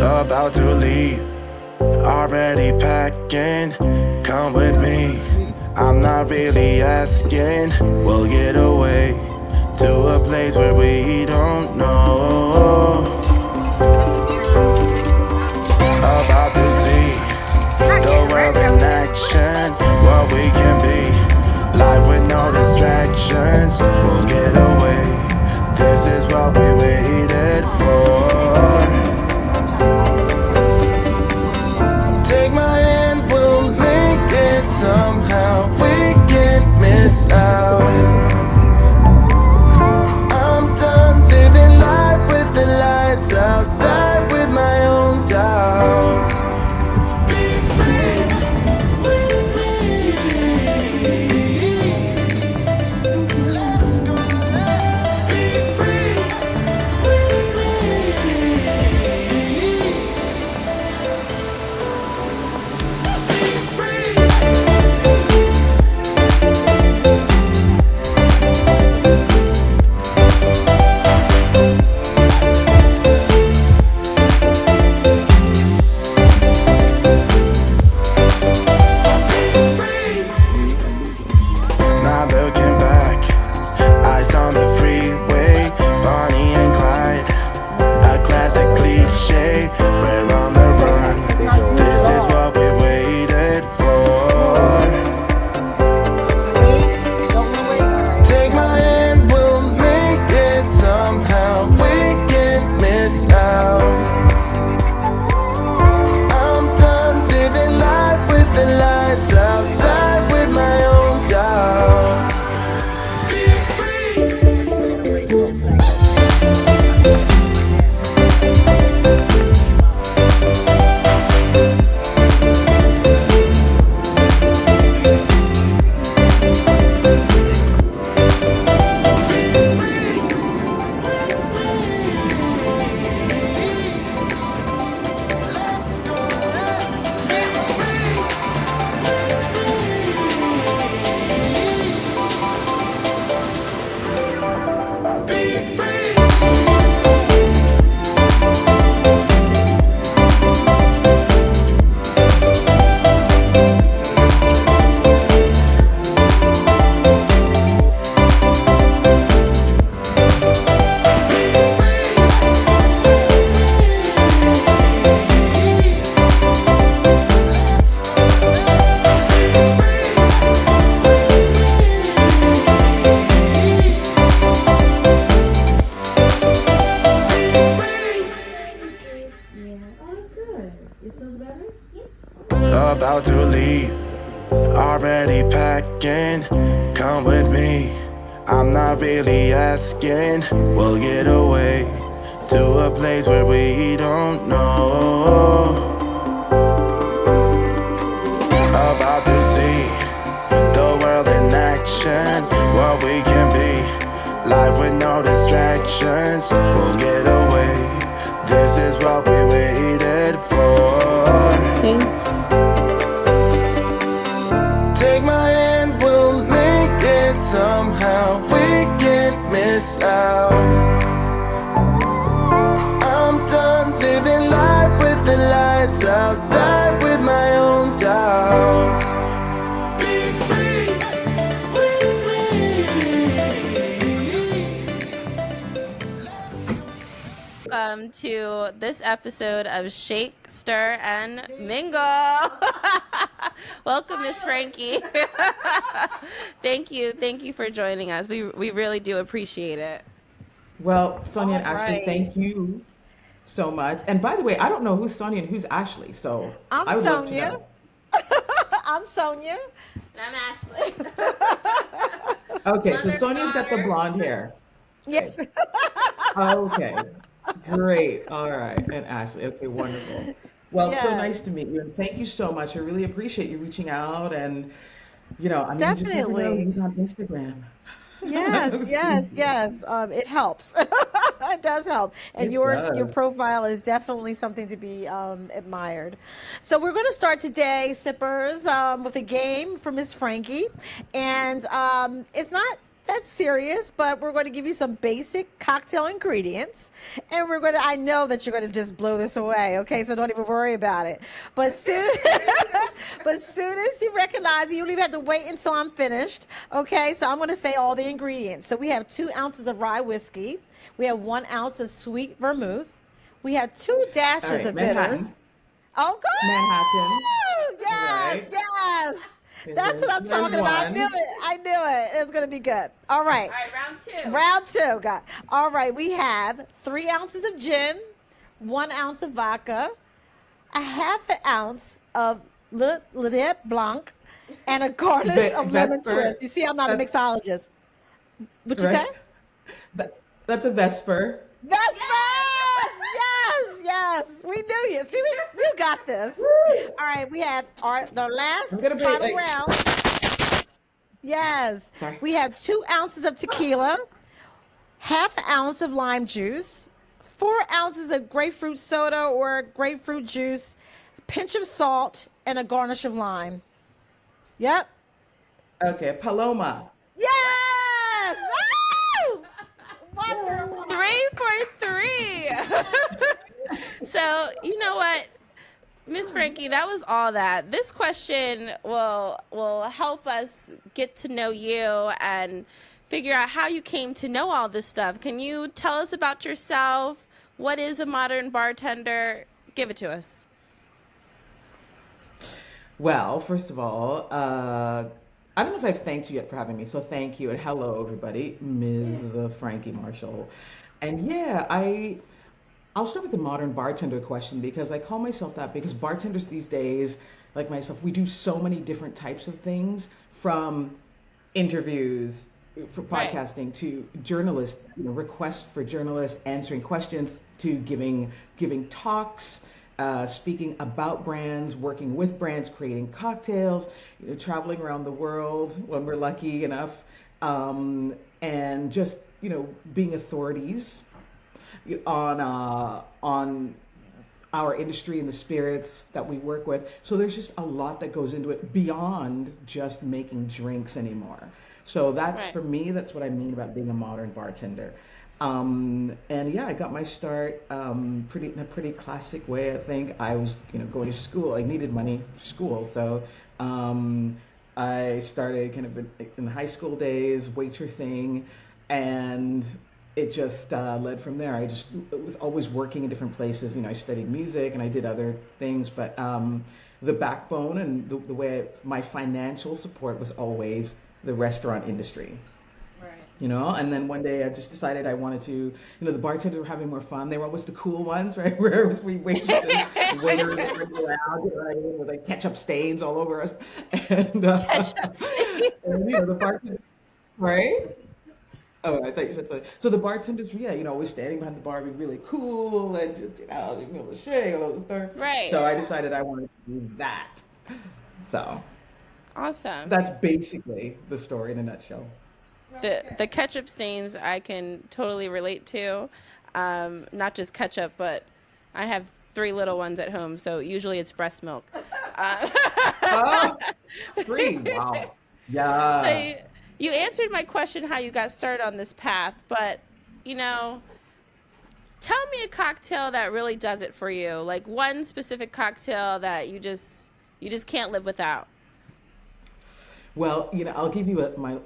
About to leave, already packing. Come with me, I'm not really asking. We'll get away to a place where we don't know. About to see the world in action, what we can be. Life with no distractions, we'll get away. This is what we waited for. Take my hand, we'll make it somehow. We can't miss out. I'm done living life with the lights out. Die with my own doubts. Be free with me. Let's go, let's be free with me. Be free. Not looking back, eyes on the freeway, Bonnie and Clyde, a classic cliche. We're on the run. This is what we waited for. Take my hand, we'll make it somehow. We can't miss out. I'm done living life with the lights out. Die with my own doubts. Be free. Let's go, let's be free. Be free. About to leave, already packing. Come with me, I'm not really asking. We'll get away to a place where we don't know. About to see the world in action, what we can be. Life with no distractions, we'll get away. This is what we waited for. Take my hand, we'll make it somehow. We can't miss out. I'm done living life with the lights out. Die with my own doubts. Be free with me. Welcome to this episode of Shake, Stir, and Mingle. Welcome, Miss Franky. Thank you for joining us. We really do appreciate it. Well, Sonia and All Ashley, right. thank you so much. And by the way, I don't know who's Sonia and who's Ashley, so I'm I would love to Sonia. know. I'm Sonia. And I'm Ashley. Okay, so Mother, Sonia's got the daughter. blonde hair. Yes. Okay, great. All right, and Ashley. Okay, wonderful. Well, so nice Yes. to meet you, and thank you so much. I really appreciate you reaching out, and I mean, you just never know Definitely. who's on Instagram. Yes, yes, Seriously, yes. It helps. It does help. And it your does. profile is definitely something to be admired. So we're going to start today, sippers, with a game for Miss Frankie. And it's not that serious, but we're going to give you some basic cocktail ingredients. And I know that you're going to just blow this away, okay? So don't even worry about it. But soon as you recognize it, you don't even have to wait until I'm finished, okay? So I'm going to say all the ingredients. So we have 2 ounces of rye whiskey. We have 1 ounce of sweet vermouth. We have 2 dashes All right, of Manhattan. bitters. Oh, good. Manhattan. Yes, Right. yes. That's what I'm There's talking about. I one. knew it. I knew it. It's going to be good. All right. All right, round 2. Round 2, God. All right. We have 3 ounces of gin, 1 ounce of vodka, a half an ounce of Le Blanc, and a garnish of lemon Vesper. twist. You see, I'm not a That's mixologist. What you right. say? That's a Vesper. Vespers! Yes, yes. We knew you. See, you got this. All right, we have the last I'm gonna be final like, round. Yes. sorry. We have 2 ounces of tequila, half an ounce of lime juice, 4 ounces of grapefruit soda or grapefruit juice, a pinch of salt, and a garnish of lime. Yep. Okay, Paloma. Yes! Woo! Wonderful. 3 for 3. So, you know what, Miss Franky, that was all that. This question will help us get to know you and figure out how you came to know all this stuff. Can you tell us about yourself? What is a modern bartender? Give it to us. Well, first of all, I don't know if I've thanked you yet for having me, so thank you and hello everybody, Ms. Franky Marshall. And yeah, I'll start with the modern bartender question because I call myself that because bartenders these days, like myself, we do so many different types of things from interviews for Right. podcasting to journalists, requests for journalists answering questions to giving talks, speaking about brands, working with brands, creating cocktails, traveling around the world when we're lucky enough, and just being authorities on our industry and the spirits that we work with. So there's just a lot that goes into it beyond just making drinks anymore. So that's Right. for me, that's what I mean about being a modern bartender. And yeah, I got my start in a pretty classic way. I think I was going to school. I needed money for school, so I started kind of in the high school days waitressing, and it just led from there. I was always working in different places. I studied music and I did other things, but the backbone and the way my financial support was always the restaurant industry. Right. And then one day I just decided I wanted to, the bartenders were having more fun. They were always the cool ones, right? Whereas we waitresses, the waiters were running around, with like ketchup stains all over us. And, Ketchup stains. and the bartenders, right? Oh, I thought you said something. So the bartenders, yeah, always standing behind the bar, be really cool and just, the shake, all the stuff. Right. So I decided I wanted to do that. So Awesome. that's basically the story in a nutshell. The ketchup stains I can totally relate to. Not just ketchup, but I have 3 little ones at home, so usually it's breast milk. Oh, free. Wow. Yeah. So you answered my question how you got started on this path, but tell me a cocktail that really does it for you. Like one specific cocktail that you just can't live without. Well, I'll give you my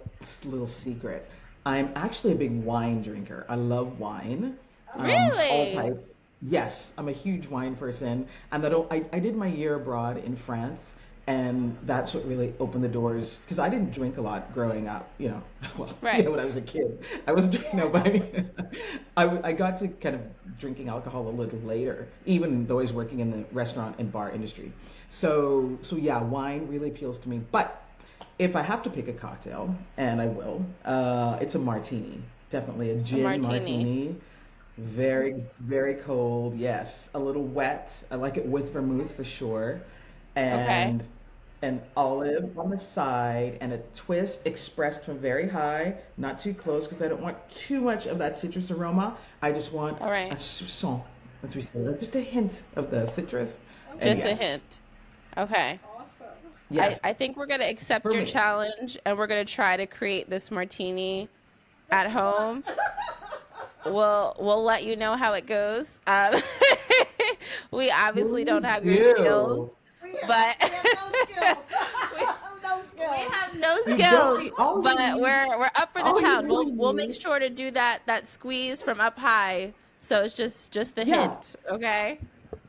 little secret. I'm actually a big wine drinker. I love wine. All Really? types. Yes, I'm a huge wine person. And I did my year abroad in France, and that's what really opened the doors. Because I didn't drink a lot growing up, well, Right. when I was a kid. I wasn't drinking, no, but I mean, I got to kind of drinking alcohol a little later, even though I was working in the restaurant and bar industry. So yeah, wine really appeals to me. But if I have to pick a cocktail, and I will, it's a martini. Definitely a gin martini. Very, very cold. Yes, a little wet. I like it with vermouth for sure, and an olive on the side, and a twist expressed from very high, not too close, because I don't want too much of that citrus aroma. I just want All right. a soupçon, as we say, just a hint of the citrus. And Just a yes. hint. Okay. Yes, I think we're gonna accept for your me. challenge and we're gonna try to create this martini at home. We'll let you know how it goes. We obviously don't Please have your skills, do. but We have no skills. we, No we skills. have no You don't. skills. But we're up for the All you challenge. really We'll make need. sure to do that squeeze from up high. So it's just the Yeah, hint, okay?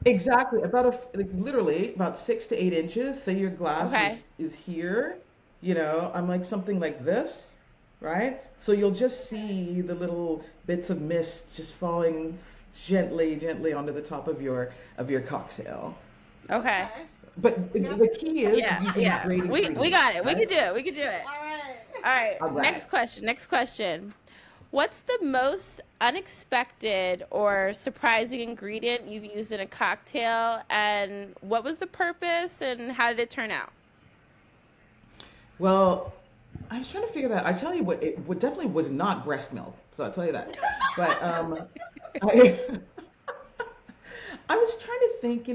exactly. About like literally about 6 to 8 inches. Say your glass Okay. is here. I'm like something like this, right? So you'll just see the little bits of mist just falling gently, gently onto the top of your cocktail. Okay. But the key is Yeah, using yeah. great We got ingredients, it. We right? can do it. We can do it. All right. All right. All right. Next question. Next question. What's the most unexpected or surprising ingredient you've used in a cocktail, and what was the purpose, and how did it turn out? Well, I was trying to figure that. I tell you what definitely was not breast milk. So I'll tell you that. But I, I was trying to think.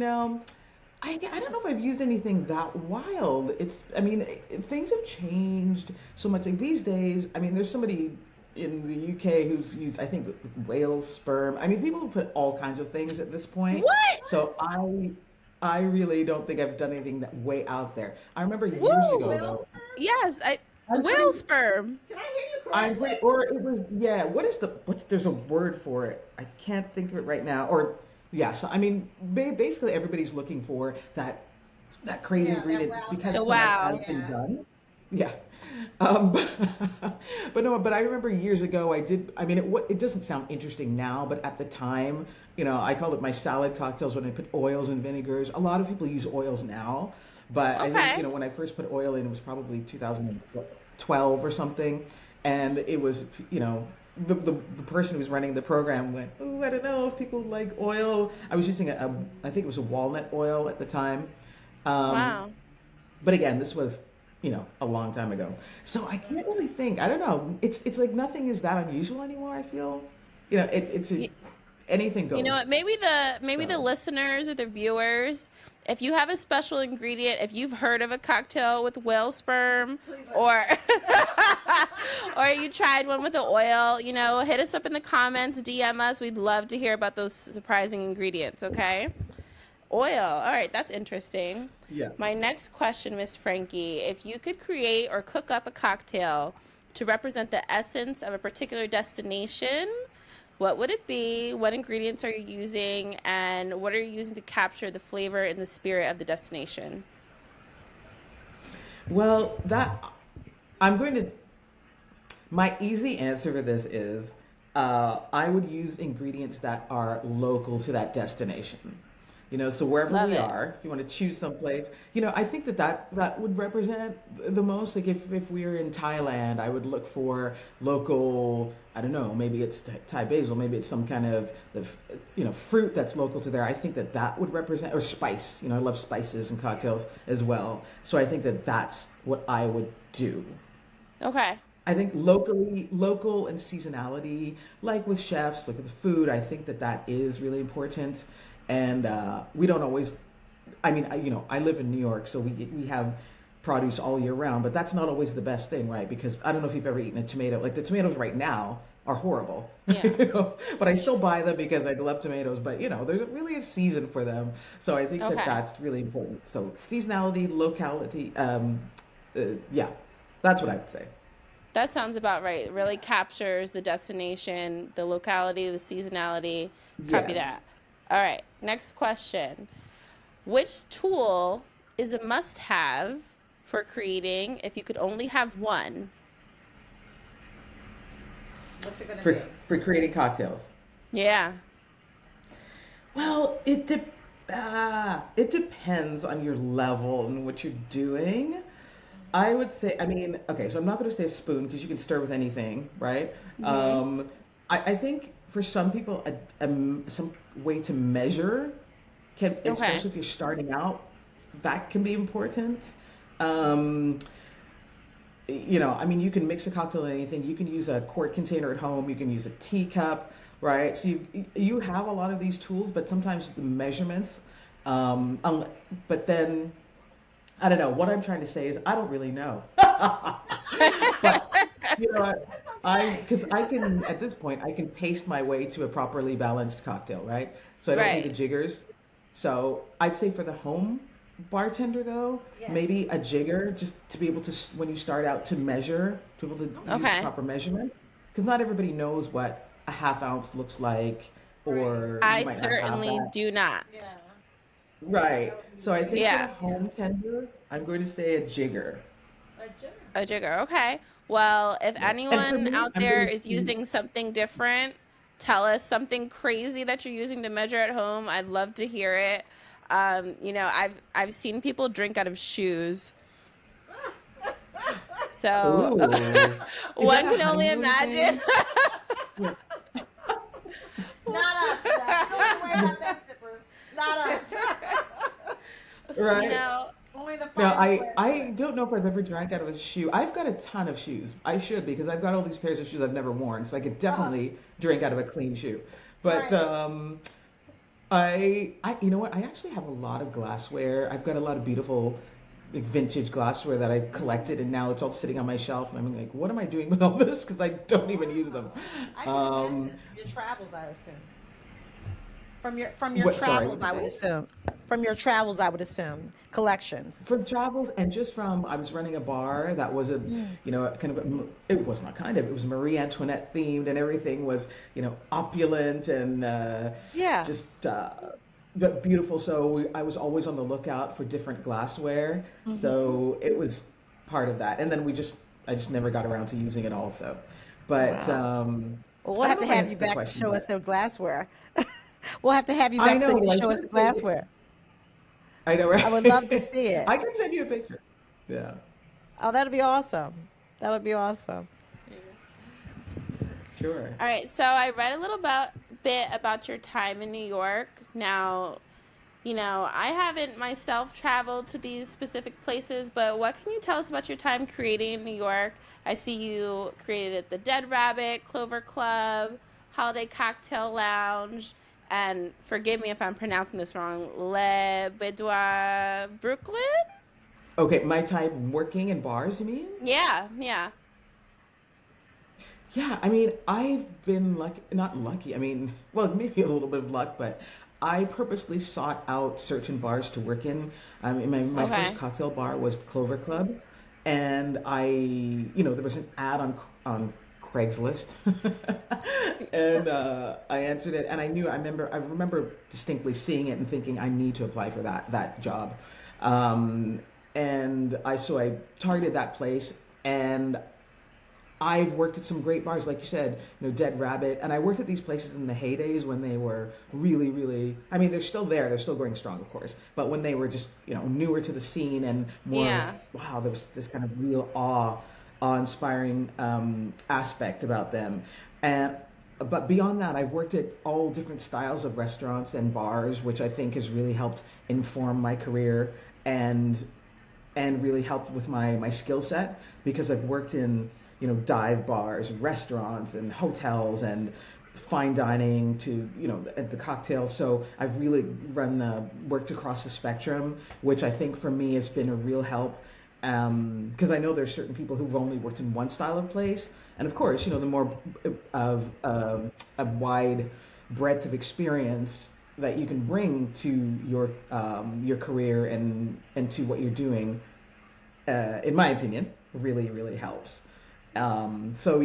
I don't know if I've used anything that wild. I mean, things have changed so much. Like these days, I mean, there's somebody in the UK who's used, I think, whale sperm. I mean, people put all kinds of things at this point. What? So I really don't think I've done anything that way out there. I remember years ago Woo! though. Yes, I'm whale pretty, sperm. Did I hear you I'm correctly? pretty, or it was, yeah. There's a word for it. I can't think of it right now. Or yeah. So I mean, basically everybody's looking for that crazy Yeah, that ingredient wow because The so much wow. has been Yeah. done. Yeah. Um, but no, but I remember years ago I did. I mean, it doesn't sound interesting now, but at the time, I called it my salad cocktails when I put oils and vinegars. A lot of people use oils now, but I think Okay. when I first put oil in, it was probably 2012 or something, and it was the person who was running the program went, oh, I don't know if people like oil. I was using I think it was a walnut oil at the time. Um, Wow. but again, this was, a long time ago. So I can't really think. I don't know. It's like nothing is that unusual anymore, I feel. Y- Anything You know goes. what? Maybe the So, listeners or the viewers, if you have a special ingredient, if you've heard of a cocktail with whale sperm, or or you tried one with the oil, hit us up in the comments, DM us. We'd love to hear about those surprising ingredients. Okay. Oil. All right, that's interesting. yeah. My next question, Miss Frankie, if you could create or cook up a cocktail to represent the essence of a particular destination, what would it be? What ingredients are you using? And what are you using to capture the flavor and the spirit of the destination? Well, I'm going to, my easy answer for this is I would use ingredients that are local to that destination. So wherever Love we it. are, if you want to choose someplace, I think that would represent the most. Like if we were in Thailand, I would look for local, I don't know, maybe it's Thai basil, maybe it's some kind of, fruit that's local to there. I think that would represent, or spice. I love spices and cocktails as well. So I think that's what I would do. Okay. I think local and seasonality, like with chefs, look at the food. I think that is really important, and we don't always. I mean, I live in New York, so we have produce all year round, but that's not always the best thing, right? Because I don't know if you've ever eaten a tomato. Like the tomatoes right now are horrible, Yeah. but I still buy them because I love tomatoes. But there's really a season for them, so I think Okay. that's really important. So seasonality, locality, yeah, that's what I would say. That sounds about right. It really captures the destination, the locality, the seasonality. Copy Yes. that. All right. Next question. Which tool is a must have for creating if you could only have one? What's it gonna for be? for creating cocktails. Yeah. Well, it depends on your level and what you're doing. I would say, I mean, okay, so I'm not going to say a spoon because you can stir with anything, right? Mm-hmm. I think for some people, some way to measure can, Okay. especially if you're starting out, that can be important. Um, I mean, you can mix a cocktail in anything. You can use a quart container at home. You can use a teacup, right? So you have a lot of these tools, but sometimes the measurements. But then I don't know. What I'm trying to say is I don't really know. But you know what? Because I can, at this point, I can taste my way to a properly balanced cocktail, right? So I don't need the Right. jiggers. So I'd say for the home bartender, though, maybe a jigger, just to be able to, when you start out, to measure, to be able to use Okay. proper measurement. Because not everybody knows what a half ounce looks like, or you I might not have certainly that. do not. Right. So I think for the Yeah, home tender, I'm going to say a jigger. a jigger. Okay. Well, if Yeah. And for anyone me, out I'm there going is to, using something different, tell us something crazy that you're using to measure at home. I'd love to hear it. I've seen people drink out of shoes. So ooh, is that one a can only honeymoon imagine. thing? Yeah. Not us. Now. You don't worry about that, sippers. Not us. you Right. know, Only the Now, finest I don't know if I've ever drank out of a shoe. I've got a ton of shoes. I should because I've got all these pairs of shoes I've never worn, so I could definitely drink out of a clean shoe. But Right. you know what? I actually have a lot of glassware. I've got a lot of beautiful, like, vintage glassware that I collected, and now it's all sitting on my shelf, and I'm like, what am I doing with all this? Because I don't even use them. I can Um, imagine your travels, I assume. From your what? Sorry, travels, what'd you I would say? assume. From your travels, I would assume. Collections. From travels and just from, I was running a bar that was a, you know, kind of it was not kind of, it was Marie Antoinette themed, and everything was, opulent and Yeah. just but beautiful. So I was always on the lookout for different glassware. So it was part of that. And then I just never got around to using it also. But wow. Well, I we'll don't have know to if I have you answered the back to question, show us but the glassware. We'll have to have you I back so know, you can like, show us the glassware. I know, I would love to right? see it. I can send you a picture. Yeah, Oh, that'd be awesome. That'll be awesome. sure. All right, so I read a little bit about your time in New York. Now, I haven't myself traveled to these specific places, but what can you tell us about your time creating in New York? I see you created the Dead Rabbit, Clover Club, Holiday Cocktail Lounge, and forgive me if I'm pronouncing this wrong, Le Boudoir Brooklyn? Okay, my time working in bars, you mean? Yeah, yeah. Yeah, I mean, I've been lucky, not lucky. I mean, well, maybe a little bit of luck, but I purposely sought out certain bars to work in. My first Okay. cocktail bar was Clover Club, and there was an ad on Craigslist, and I answered it, and I remember distinctly seeing it and thinking I need to apply for that job, um, and I targeted that place, and I've worked at some great bars, like you said, Dead Rabbit, and I worked at these places in the heydays when they were really, really. I mean, they're still there; they're still going strong, of course. But when they were just, newer to the scene and more, Yeah. wow, there was this kind of real awe-inspiring aspect about them. And but beyond that, I've worked at all different styles of restaurants and bars, which I think has really helped inform my career and really helped with my skill set because I've worked in dive bars, restaurants, and hotels, and fine dining to at the cocktails. So I've really worked across the spectrum, which I think for me has been a real help. Because I know there's certain people who've only worked in one style of place, and of course, the more of a wide breadth of experience that you can bring to your career and to what you're doing, in my opinion, really really helps. So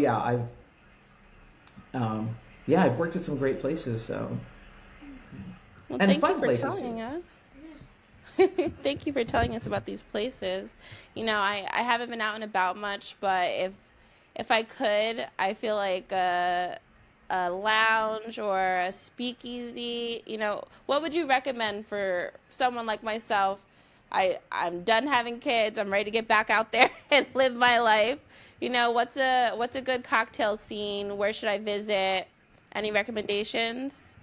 I've worked at some great places, so Well, and thank you fun for places too. telling us. Thank you for telling us about these places. I haven't been out and about much, but if I could, I feel like a lounge or a speakeasy. What would you recommend for someone like myself? I'm done having kids. I'm ready to get back out there and live my life. What's a good cocktail scene? Where should I visit? Any recommendations?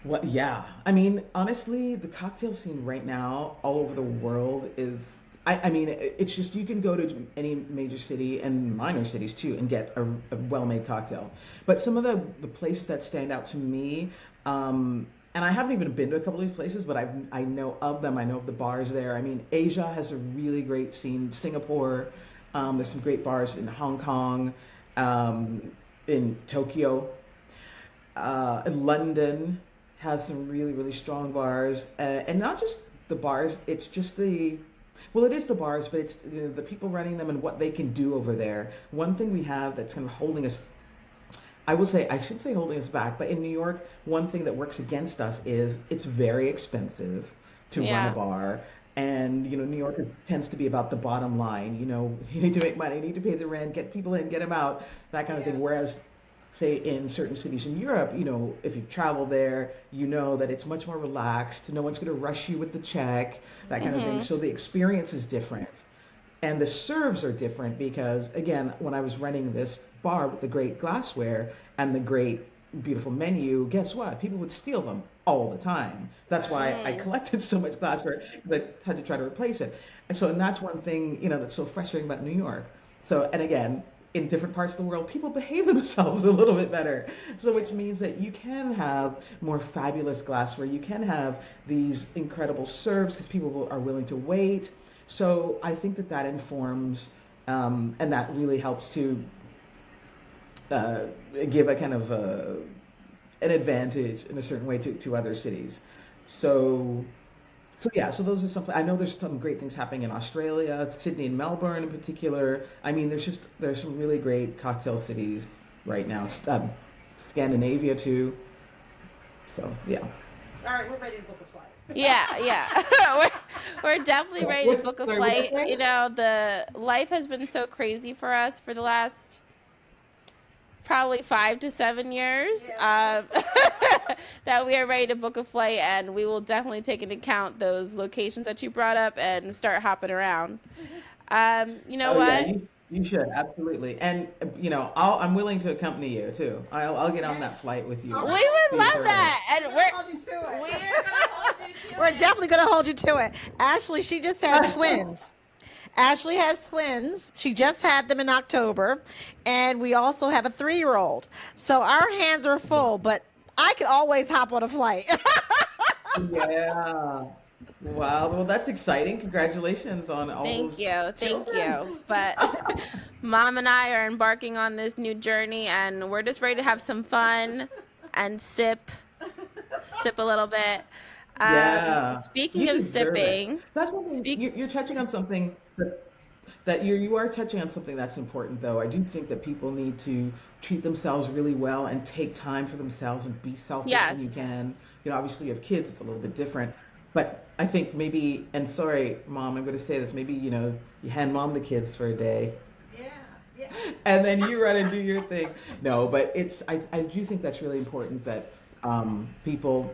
Well, yeah. I mean, honestly, the cocktail scene right now all over the world is. I mean, it's just you can go to any major city and minor cities too and get a well-made cocktail. But some of the places that stand out to me, and I haven't even been to a couple of these places, but I know of them. I know of the bars there. I mean, Asia has a really great scene. Singapore, there's some great bars in Hong Kong, um, in Tokyo. London has some really, really strong bars, and not just the bars. It's just well, it is the bars, but it's the people running them and what they can do over there. One thing we have that's kind of holding us, I will say, I shouldn't say holding us back, but in New York, one thing that works against us is it's very expensive to run a Yeah. bar. And, New York tends to be about the bottom line. You need to make money, you need to pay the rent, get people in, get them out, that kind of thing. Whereas, say, in certain cities in Europe, if you've traveled there, you know that it's much more relaxed. No one's going to rush you with the check, that kind of thing. So the experience is different. And the serves are different because, again, when I was running this bar with the great glassware and the great, beautiful menu, guess what? People would steal them all the time. That's why I collected so much glassware because I had to try to replace it. And that's one thing, that's so frustrating about New York. So, and again, in different parts of the world, people behave themselves a little bit better. So, which means that you can have more fabulous glassware. You can have these incredible serves because are willing to wait. So, I think that informs, and that really helps to uh, give a kind of an advantage in a certain way to other cities. So, so those are something. I know there's some great things happening in Australia, Sydney and Melbourne in particular. I mean, there's some really great cocktail cities right now. Scandinavia too. So yeah. All right, we're ready to book a flight. Yeah, yeah. we're definitely ready to book a Sorry, what's flight. that? The life has been so crazy for us for the last probably 5 to 7 years, that we are ready to book a flight, and we will definitely take into account those locations that you brought up and start hopping around. You know Oh yeah, what? you should absolutely. And I'm willing to accompany you too. I'll get on that flight with you. We All would right. Be love sure. that, and Hold you to it. we're gonna hold you to We're it. definitely going to hold you to it. Ashley, she just had twins. Ashley has twins. She just had them in October. And we also have a 3-year-old. So our hands are full, but I could always hop on a flight. Yeah. Wow. Well, that's exciting. Congratulations on all Thank those you, thank children. you. But Mom and I are embarking on this new journey, and we're just ready to have some fun and sip a little bit. Yeah. Speaking You of deserve it. sipping, That's one thing. speak. You're touching on something that you are touching on something that's important, though. I do think that people need to treat themselves really well and take time for themselves and be selfish when you Yes. can. Obviously you have kids, it's a little bit different. But I think maybe, and sorry, Mom, I'm going to say this, maybe, you hand Mom the kids for a day Yeah, yeah. and then you run and do your thing. No, but I do think that's really important that people,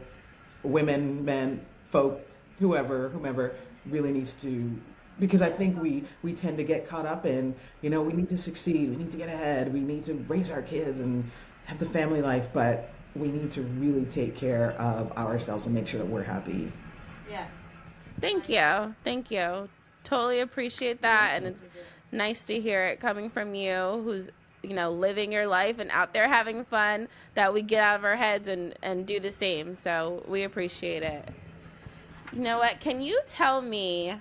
women, men, folks, whomever really needs to, because I think we tend to get caught up in, we need to succeed, we need to get ahead, we need to raise our kids and have the family life, but we need to really take care of ourselves and make sure that we're happy. Yeah. Thank you, thank you. Totally appreciate that, and it's nice to hear it coming from you, who's living your life and out there having fun. That we get out of our heads and do the same. So we appreciate it. You know what? Can you tell me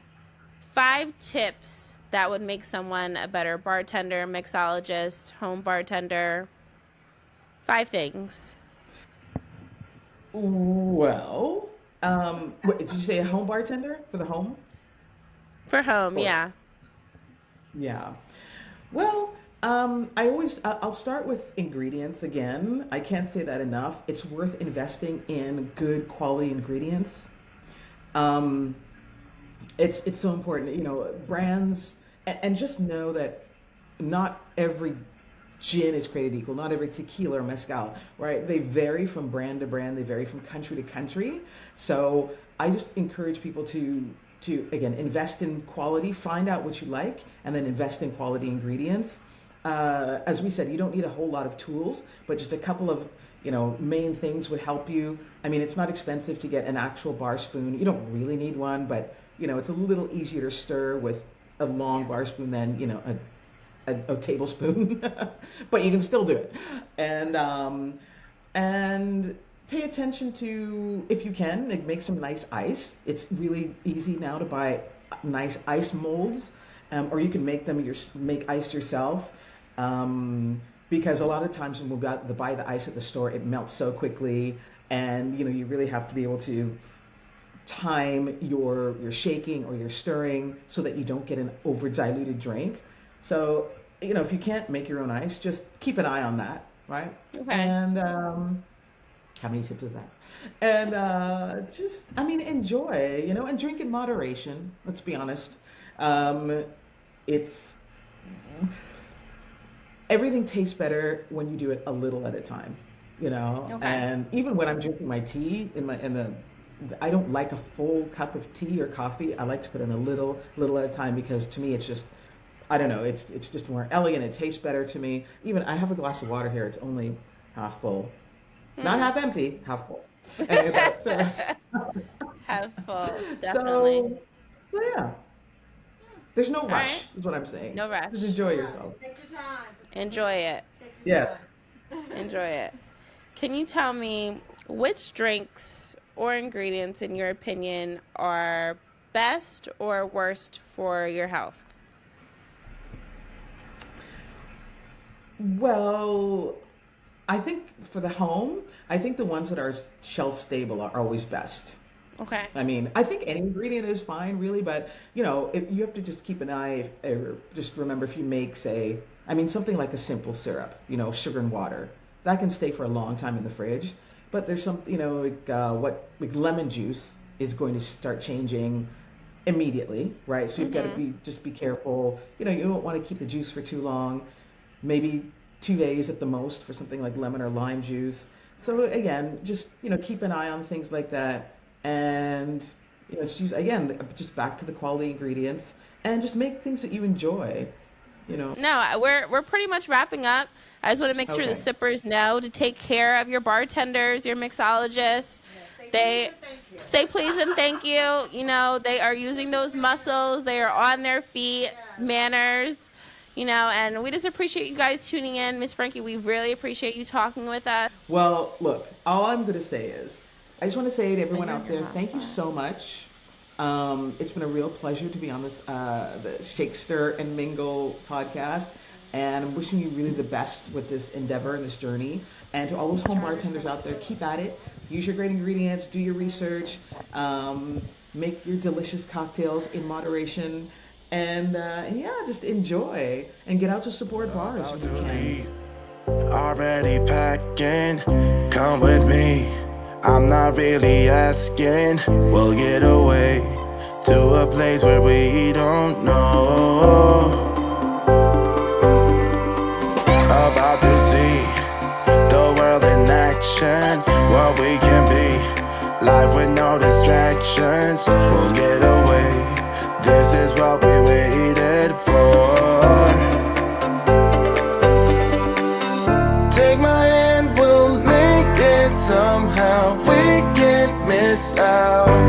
5 tips that would make someone a better bartender, mixologist, home bartender? 5 things. Well, did you say a home bartender for the home? For home, Or yeah. yeah. Well, I'll start with ingredients again. I can't say that enough. It's worth investing in good quality ingredients. Um, it's so important, brands, and just know that not every gin is created equal. Not every tequila or mezcal, right? They vary from brand to brand. They vary from country to country. So I just encourage people to again invest in quality, find out what you like, and then invest in quality ingredients. As we said, you don't need a whole lot of tools, but just a couple of main things would help you. I mean, it's not expensive to get an actual bar spoon. You don't really need one, but it's a little easier to stir with a long bar spoon than a tablespoon, but you can still do it. And pay attention to, if you can, like, make some nice ice. It's really easy now to buy nice ice molds, or you can make ice yourself. Because a lot of times when we buy the ice at the store, it melts so quickly, and you really have to be able to time your shaking or your stirring so that you don't get an over diluted drink. So if you can't make your own ice, just keep an eye on that, right? Okay. And how many tips is that? And enjoy, and drink in moderation. Let's be honest. It's Everything tastes better when you do it a little at a time, Okay. And even when I'm drinking my tea I don't like a full cup of tea or coffee. I like to put in a little at a time, because to me it's just, I don't know, it's just more elegant. It tastes better to me. Even I have a glass of water here. It's only half full, not half empty, half full. Anyway, Half full, definitely. So yeah, there's no rush, right. is what I'm saying. No rush. Just enjoy yourself. Take your time. Enjoy it. Yeah. Enjoy it. Can you tell me which drinks or ingredients, in your opinion, are best or worst for your health? Well, I think for the home, I think the ones that are shelf stable are always best. Okay. I mean, I think any ingredient is fine, really, but you have to just keep an eye, or just remember, if you make, say, something like a simple syrup, sugar and water, that can stay for a long time in the fridge. But there's some, like lemon juice is going to start changing immediately, right? So you've got to be careful. You don't want to keep the juice for too long, maybe 2 days at the most for something like lemon or lime juice. So again, just keep an eye on things like that, and just back to the quality ingredients, and just make things that you enjoy. No, we're pretty much wrapping up. I just want to make sure the Okay. sippers know to take care of your bartenders, your mixologists. They say please and thank you. They are using those muscles. They are on their feet, manners. And we just appreciate you guys tuning in. Miss Franky, we really appreciate you talking with us. Well, look, all I'm going to say is, I just want to say to everyone out there, thank you so much. It's been a real pleasure to be on this the Shake, Stir, and Mingle podcast, and I'm wishing you really the best with this endeavor and this journey. And to all those home bartenders out there, keep at it. Use your great ingredients. Do your research. Make your delicious cocktails in moderation. And just enjoy and get out to support bars when you can. Already packing, come with me. I'm not really asking. We'll get away to a place where we don't know. About to see the world in action, what we can be. Life with no distractions. We'll get away. This is what we waited for. Take my hand, we'll make it somehow. We can't miss out.